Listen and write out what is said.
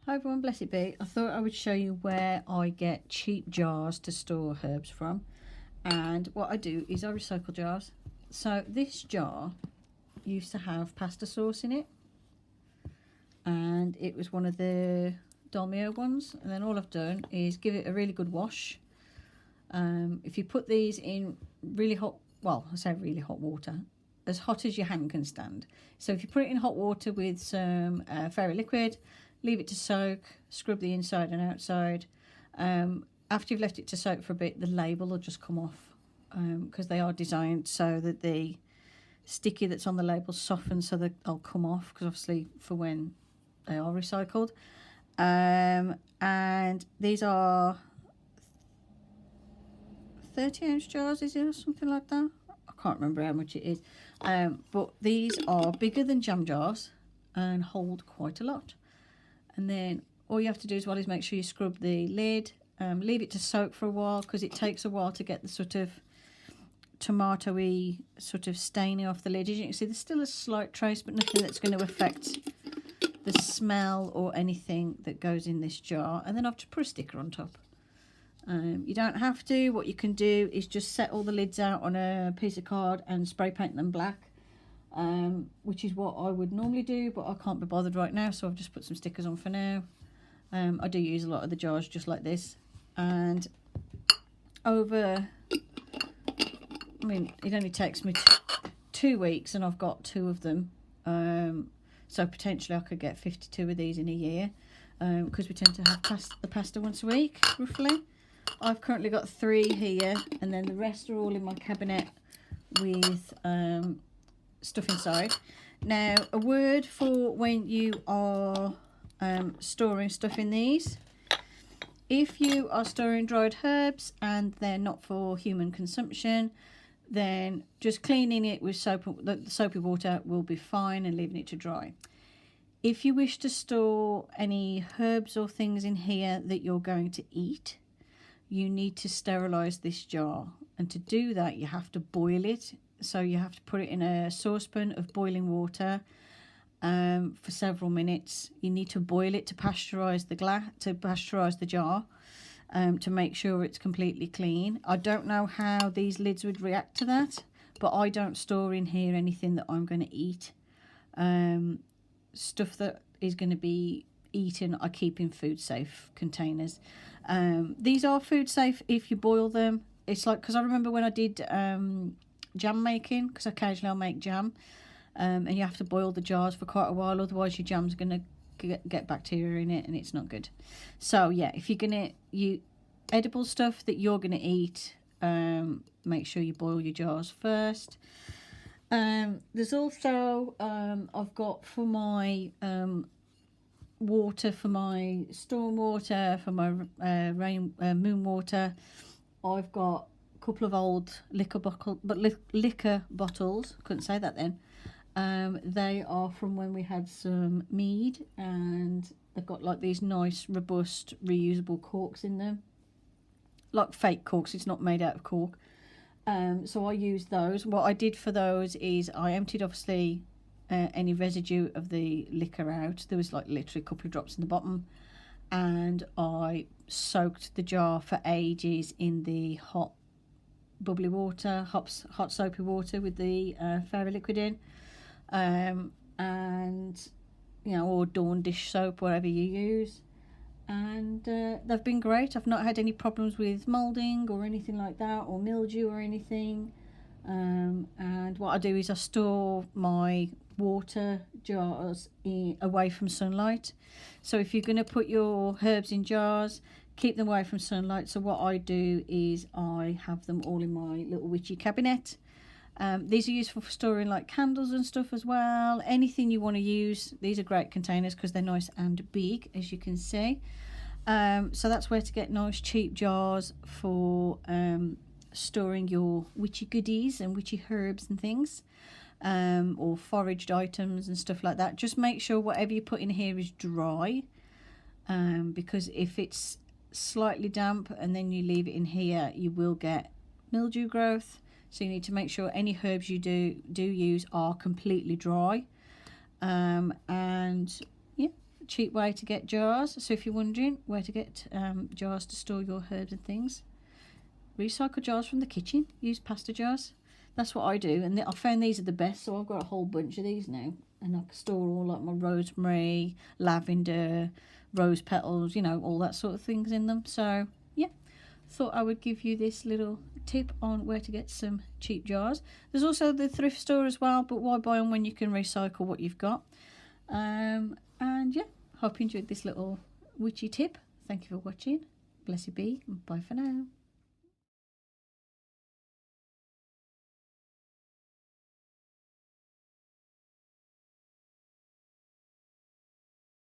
Hi everyone, bless it be. I thought I would show you where I get cheap jars to store herbs from. And what I do is I recycle jars. So this jar used to have pasta sauce in it. And it was one of the Dolmio ones. And then all I've done is give it a really good wash. If you put these in really hot, well, I say really hot water, as hot as your hand can stand. So if you put it in hot water with some fairy liquid, leave it to soak, scrub the inside and outside. After you've left it to soak for a bit, the label will just come off because they are designed so that the sticky that's on the label softens so that they'll come off, because obviously for when they are recycled. And these are 30-ounce jars, is it, or something like that? I can't remember how much it is. But these are bigger than jam jars and hold quite a lot. And then all you have to do as well is make sure you scrub the lid, leave it to soak for a while, because it takes a while to get the sort of tomatoey sort of staining off the lid. As you can see, there's still a slight trace, but nothing that's going to affect the smell or anything that goes in this jar. And then I've just put a sticker on top. You don't have to. What you can do is just set all the lids out on a piece of card and spray paint them black. Which is what I would normally do, but I can't be bothered right now, so I've just put some stickers on for now. I do use a lot of the jars just like this, and over, I mean, it only takes me 2 weeks and I've got 2 of them, so potentially I could get 52 of these in a year, because we tend to have the pasta once a week roughly. I've currently got 3 here, and then the rest are all in my cabinet with stuff inside. Now, a word for when you are storing stuff in these: if you are storing dried herbs and they're not for human consumption, then just cleaning it with the soapy water will be fine, and leaving it to dry. If you wish to store any herbs or things in here that you're going to eat, you need to sterilize this jar, and to do that you have to boil it. So you have to put it in a saucepan of boiling water for several minutes. You need to boil it to pasteurize the jar, to make sure it's completely clean. I don't know how these lids would react to that, but I don't store in here anything that I'm going to eat. Stuff that is going to be eaten I keep in food safe containers. These are food safe if you boil them. It's like, because I remember when I did jam making, because occasionally I'll make jam, and you have to boil the jars for quite a while, otherwise your jam's going to get bacteria in it and it's not good. So yeah, if you're going to edible stuff that you're going to eat, make sure you boil your jars first. There's also I've got for my water, for my storm water, for my moon water, I've got couple of old liquor bottles. Couldn't say that then. They are from when we had some mead, and they've got like these nice robust reusable corks in them, like fake corks. It's not made out of cork. So I used those. What I did for those is I emptied obviously any residue of the liquor out. There was like literally a couple of drops in the bottom, and I soaked the jar for ages in the hot bubbly water, hot soapy water with the fairy liquid in, and or Dawn dish soap, whatever you use, and they've been great. I've not had any problems with moulding or anything like that, or mildew or anything. And what I do is I store my water jars away from sunlight. So if you're going to put your herbs in jars, keep them away from sunlight. So what I do is I have them all in my little witchy cabinet. These are useful for storing like candles and stuff as well. Anything you want to use. These are great containers because they're nice and big, as you can see. So that's where to get nice cheap jars for storing your witchy goodies and witchy herbs and things, or foraged items and stuff like that. Just make sure whatever you put in here is dry, because if it's slightly damp and then you leave it in here, you will get mildew growth. So you need to make sure any herbs you do use are completely dry. And yeah, cheap way to get jars. So if you're wondering where to get jars to store your herbs and things, recycle jars from the kitchen. Use pasta jars. That's what I do, and I found these are the best. So I've got a whole bunch of these now, and I can store all like my rosemary, lavender, rose petals, you know, all that sort of things in them. So yeah, thought I would give you this little tip on where to get some cheap jars. There's also the thrift store as well, but why buy them when you can recycle what you've got? And yeah, hope you enjoyed this little witchy tip. Thank you for watching. Bless you be, and bye for now.